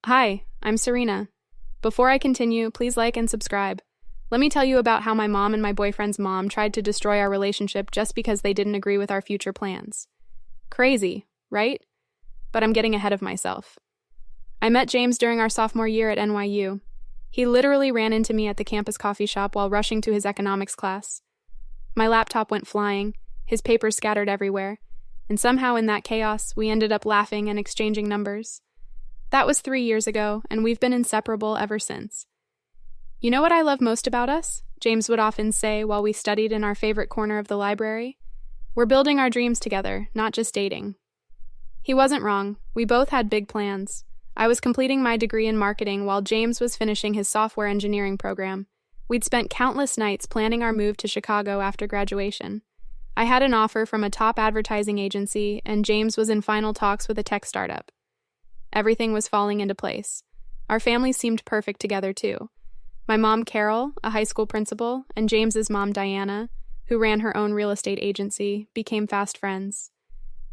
Hi, I'm Serena. Before I continue, please like and subscribe. Let me tell you about how my mom and my boyfriend's mom tried to destroy our relationship just because they didn't agree with our future plans. Crazy, right? But I'm getting ahead of myself. I met James during our sophomore year at NYU. He literally ran into me at the campus coffee shop while rushing to his economics class. My laptop went flying, his papers scattered everywhere, and somehow in that chaos, we ended up laughing and exchanging numbers. That was 3 years ago, and we've been inseparable ever since. You know what I love most about us? James would often say while we studied in our favorite corner of the library. We're building our dreams together, not just dating. He wasn't wrong. We both had big plans. I was completing my degree in marketing while James was finishing his software engineering program. We'd spent countless nights planning our move to Chicago after graduation. I had an offer from a top advertising agency, and James was in final talks with a tech startup. Everything was falling into place. Our families seemed perfect together, too. My mom, Carol, a high school principal, and James's mom, Diana, who ran her own real estate agency, became fast friends.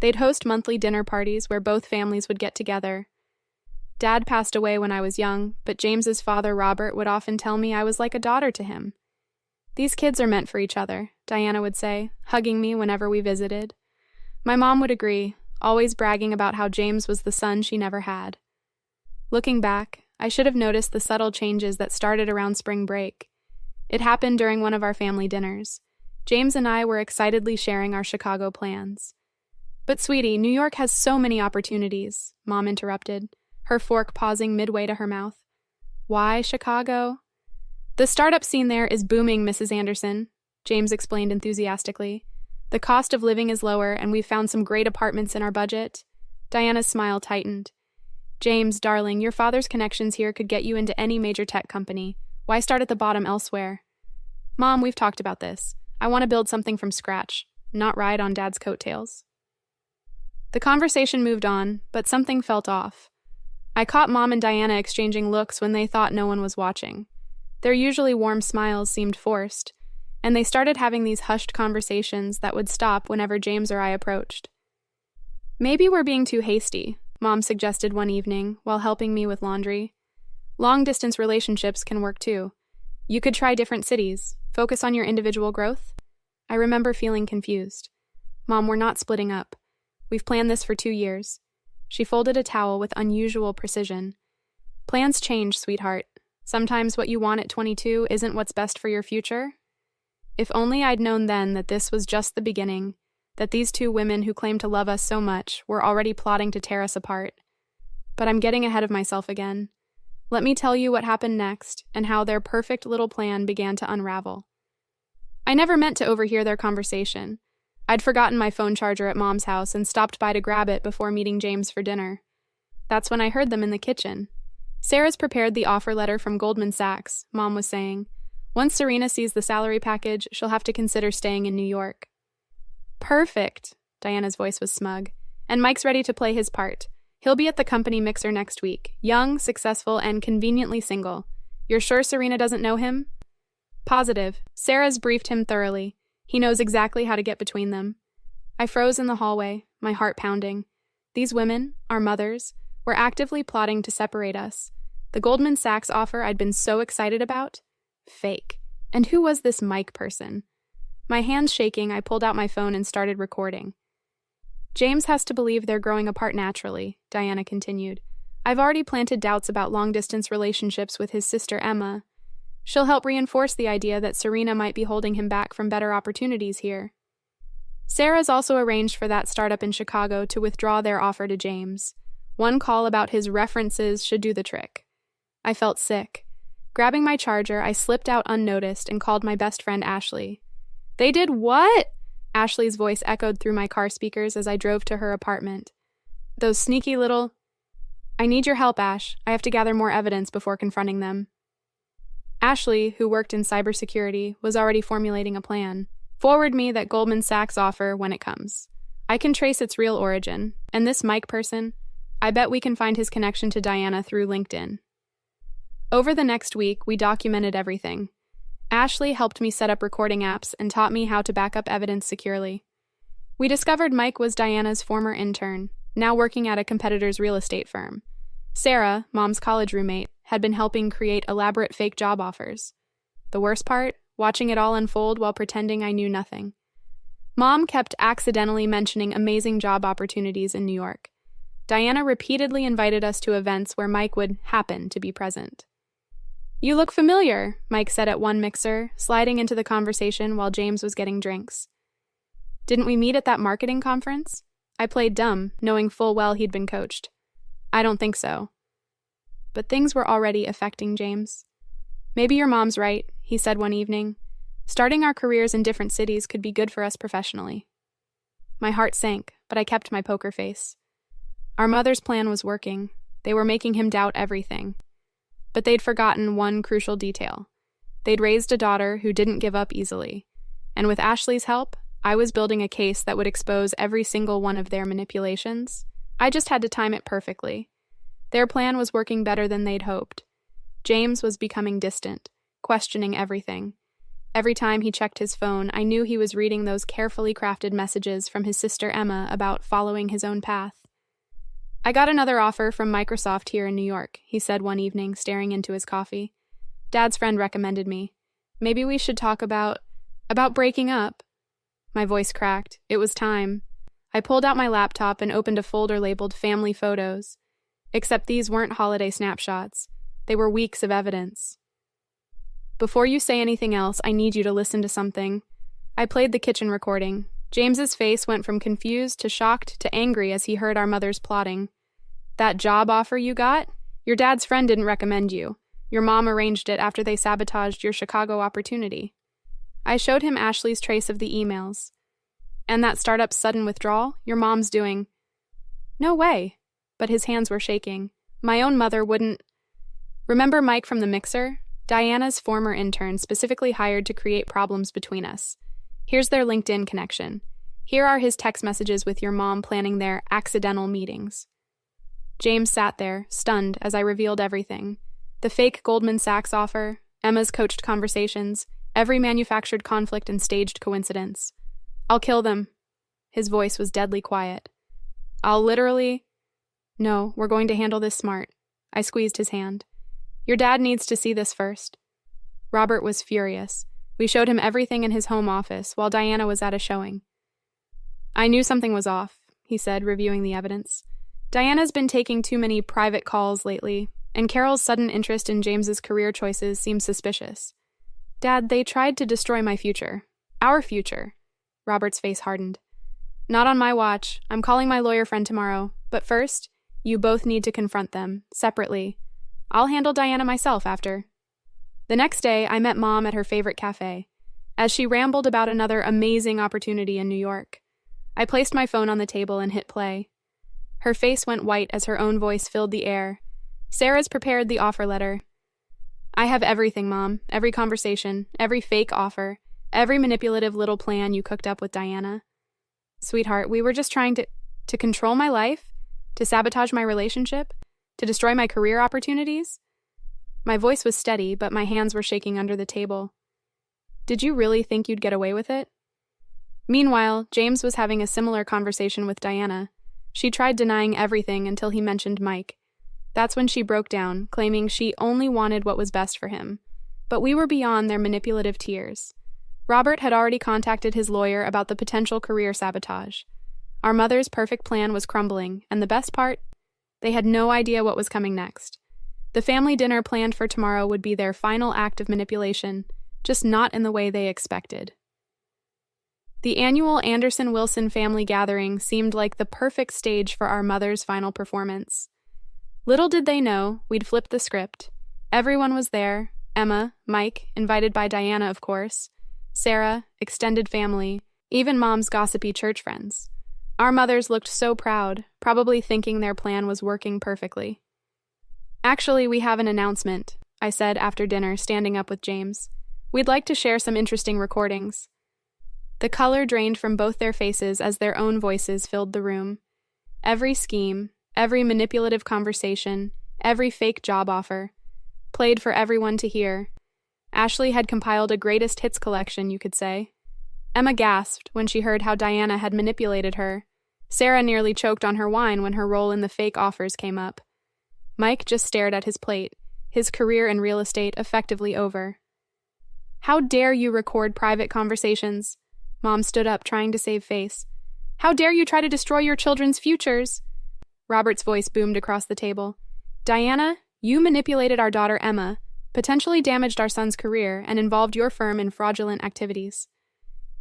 They'd host monthly dinner parties where both families would get together. Dad passed away when I was young, but James's father, Robert, would often tell me I was like a daughter to him. These kids are meant for each other, Diana would say, hugging me whenever we visited. My mom would agree, always bragging about how James was the son she never had. Looking back, I should have noticed the subtle changes that started around spring break. It happened during one of our family dinners. James and I were excitedly sharing our Chicago plans. But sweetie, New York has so many opportunities, Mom interrupted, her fork pausing midway to her mouth. Why Chicago? The startup scene there is booming, Mrs. Anderson, James explained enthusiastically. The cost of living is lower, and we've found some great apartments in our budget. Diana's smile tightened. James, darling, your father's connections here could get you into any major tech company. Why start at the bottom elsewhere? Mom, we've talked about this. I want to build something from scratch, not ride on Dad's coattails. The conversation moved on, but something felt off. I caught Mom and Diana exchanging looks when they thought no one was watching. Their usually warm smiles seemed forced, and they started having these hushed conversations that would stop whenever James or I approached. Maybe we're being too hasty, Mom suggested one evening while helping me with laundry. Long-distance relationships can work too. You could try different cities, focus on your individual growth. I remember feeling confused. Mom, we're not splitting up. We've planned this for 2 years. She folded a towel with unusual precision. Plans change, sweetheart. Sometimes what you want at 22 isn't what's best for your future. If only I'd known then that this was just the beginning, that these two women who claimed to love us so much were already plotting to tear us apart. But I'm getting ahead of myself again. Let me tell you what happened next and how their perfect little plan began to unravel. I never meant to overhear their conversation. I'd forgotten my phone charger at Mom's house and stopped by to grab it before meeting James for dinner. That's when I heard them in the kitchen. Sarah's prepared the offer letter from Goldman Sachs, Mom was saying. Once Serena sees the salary package, she'll have to consider staying in New York. Perfect, Diana's voice was smug. And Mike's ready to play his part. He'll be at the company mixer next week, young, successful, and conveniently single. You're sure Serena doesn't know him? Positive. Sarah's briefed him thoroughly. He knows exactly how to get between them. I froze in the hallway, my heart pounding. These women, our mothers, were actively plotting to separate us. The Goldman Sachs offer I'd been so excited about? Fake. And who was this Mike person? My hands shaking, I pulled out my phone and started recording. James has to believe they're growing apart naturally, Diana continued. I've already planted doubts about long-distance relationships with his sister Emma. She'll help reinforce the idea that Serena might be holding him back from better opportunities here. Sarah's also arranged for that startup in Chicago to withdraw their offer to James. One call about his references should do the trick. I felt sick. Grabbing my charger, I slipped out unnoticed and called my best friend Ashley. They did what? Ashley's voice echoed through my car speakers as I drove to her apartment. Those sneaky little... I need your help, Ash. I have to gather more evidence before confronting them. Ashley, who worked in cybersecurity, was already formulating a plan. Forward me that Goldman Sachs offer when it comes. I can trace its real origin, and this Mike person, I bet we can find his connection to Diana through LinkedIn. Over the next week, we documented everything. Ashley helped me set up recording apps and taught me how to back up evidence securely. We discovered Mike was Diana's former intern, now working at a competitor's real estate firm. Sarah, Mom's college roommate, had been helping create elaborate fake job offers. The worst part? Watching it all unfold while pretending I knew nothing. Mom kept accidentally mentioning amazing job opportunities in New York. Diana repeatedly invited us to events where Mike would happen to be present. "You look familiar," Mike said at one mixer, sliding into the conversation while James was getting drinks. "Didn't we meet at that marketing conference?" I played dumb, knowing full well he'd been coached. "I don't think so." But things were already affecting James. "Maybe your mom's right," he said one evening. "Starting our careers in different cities could be good for us professionally." My heart sank, but I kept my poker face. Our mother's plan was working. They were making him doubt everything. But they'd forgotten one crucial detail. They'd raised a daughter who didn't give up easily. And with Ashley's help, I was building a case that would expose every single one of their manipulations. I just had to time it perfectly. Their plan was working better than they'd hoped. James was becoming distant, questioning everything. Every time he checked his phone, I knew he was reading those carefully crafted messages from his sister Emma about following his own path. "I got another offer from Microsoft here in New York," he said one evening, staring into his coffee. "Dad's friend recommended me. Maybe we should talk about breaking up." My voice cracked. It was time. I pulled out my laptop and opened a folder labeled Family Photos. Except these weren't holiday snapshots. They were weeks of evidence. "Before you say anything else, I need you to listen to something." I played the kitchen recording. James's face went from confused to shocked to angry as he heard our mother's plotting. "That job offer you got? Your dad's friend didn't recommend you. Your mom arranged it after they sabotaged your Chicago opportunity." I showed him Ashley's trace of the emails. "And that startup's sudden withdrawal? Your mom's doing—" "No way." But his hands were shaking. "My own mother wouldn't—" "Remember Mike from the mixer? Diana's former intern, specifically hired to create problems between us. Here's their LinkedIn connection. Here are his text messages with your mom planning their accidental meetings." James sat there, stunned, as I revealed everything. The fake Goldman Sachs offer, Emma's coached conversations, every manufactured conflict and staged coincidence. "I'll kill them." His voice was deadly quiet. "I'll literally—" "No, we're going to handle this smart." I squeezed his hand. "Your dad needs to see this first." Robert was furious. We showed him everything in his home office while Diana was at a showing. "I knew something was off," he said, reviewing the evidence. "Diana's been taking too many private calls lately, and Carol's sudden interest in James's career choices seems suspicious. Dad, they tried to destroy my future. Our future." Robert's face hardened. "Not on my watch. I'm calling my lawyer friend tomorrow. But first, you both need to confront them, separately. I'll handle Diana myself after." The next day, I met Mom at her favorite cafe, as she rambled about another amazing opportunity in New York. I placed my phone on the table and hit play. Her face went white as her own voice filled the air. "Sarah's prepared the offer letter." "I have everything, Mom. Every conversation, every fake offer, every manipulative little plan you cooked up with Diana." "Sweetheart, we were just trying to control my life? To sabotage my relationship? To destroy my career opportunities?" My voice was steady, but my hands were shaking under the table. "Did you really think you'd get away with it?" Meanwhile, James was having a similar conversation with Diana. She tried denying everything until he mentioned Mike. That's when she broke down, claiming she only wanted what was best for him. But we were beyond their manipulative tears. Robert had already contacted his lawyer about the potential career sabotage. Our mother's perfect plan was crumbling, and the best part? They had no idea what was coming next. The family dinner planned for tomorrow would be their final act of manipulation, just not in the way they expected. The annual Anderson-Wilson family gathering seemed like the perfect stage for our mother's final performance. Little did they know, we'd flipped the script. Everyone was there: Emma, Mike, invited by Diana, of course, Sarah, extended family, even Mom's gossipy church friends. Our mothers looked so proud, probably thinking their plan was working perfectly. "Actually, we have an announcement," I said after dinner, standing up with James. "We'd like to share some interesting recordings." The color drained from both their faces as their own voices filled the room. Every scheme, every manipulative conversation, every fake job offer, played for everyone to hear. Ashley had compiled a greatest hits collection, you could say. Emma gasped when she heard how Diana had manipulated her. Sarah nearly choked on her wine when her role in the fake offers came up. Mike just stared at his plate, his career in real estate effectively over. How dare you record private conversations? Mom stood up, trying to save face. How dare you try to destroy your children's futures? Robert's voice boomed across the table. Diana, you manipulated our daughter Emma, potentially damaged our son's career, and involved your firm in fraudulent activities.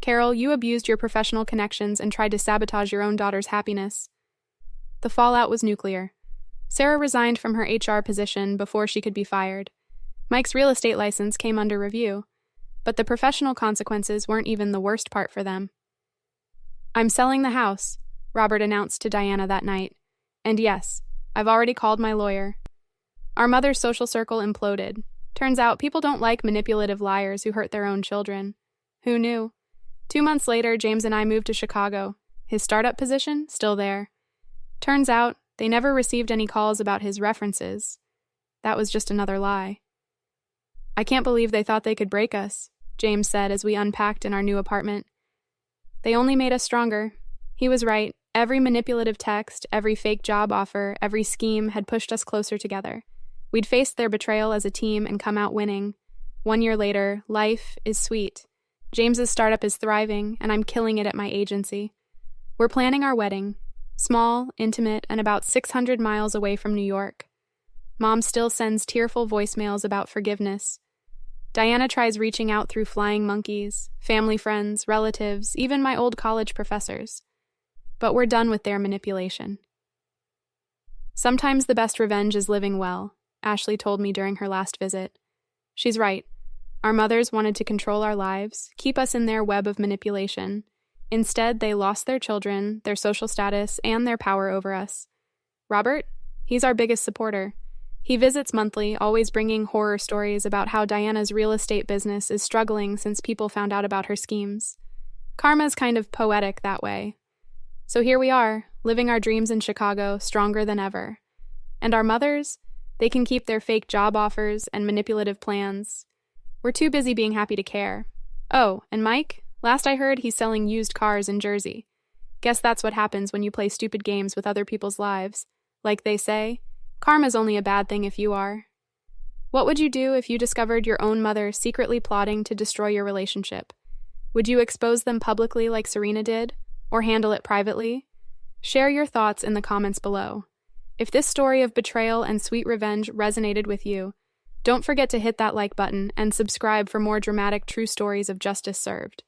Carol, you abused your professional connections and tried to sabotage your own daughter's happiness. The fallout was nuclear. Sarah resigned from her HR position before she could be fired. Mike's real estate license came under review, but the professional consequences weren't even the worst part for them. I'm selling the house, Robert announced to Diana that night. And yes, I've already called my lawyer. Our mother's social circle imploded. Turns out people don't like manipulative liars who hurt their own children. Who knew? 2 months later, James and I moved to Chicago. His startup position, still there. Turns out, they never received any calls about his references. That was just another lie. I can't believe they thought they could break us, James said as we unpacked in our new apartment. They only made us stronger. He was right. Every manipulative text, every fake job offer, every scheme had pushed us closer together. We'd faced their betrayal as a team and come out winning. 1 year later, life is sweet. James's startup is thriving, and I'm killing it at my agency. We're planning our wedding. Small, intimate, and about 600 miles away from New York. Mom still sends tearful voicemails about forgiveness. Diana tries reaching out through flying monkeys, family friends, relatives, even my old college professors. But we're done with their manipulation. Sometimes the best revenge is living well, Ashley told me during her last visit. She's right. Our mothers wanted to control our lives, keep us in their web of manipulation. Instead, they lost their children, their social status, and their power over us. Robert? He's our biggest supporter. He visits monthly, always bringing horror stories about how Diana's real estate business is struggling since people found out about her schemes. Karma's kind of poetic that way. So here we are, living our dreams in Chicago, stronger than ever. And our mothers? They can keep their fake job offers and manipulative plans. We're too busy being happy to care. Oh, and Mike? Last I heard, he's selling used cars in Jersey. Guess that's what happens when you play stupid games with other people's lives. Like they say, karma's only a bad thing if you are. What would you do if you discovered your own mother secretly plotting to destroy your relationship? Would you expose them publicly like Serena did? Or handle it privately? Share your thoughts in the comments below. If this story of betrayal and sweet revenge resonated with you, don't forget to hit that like button and subscribe for more dramatic true stories of justice served.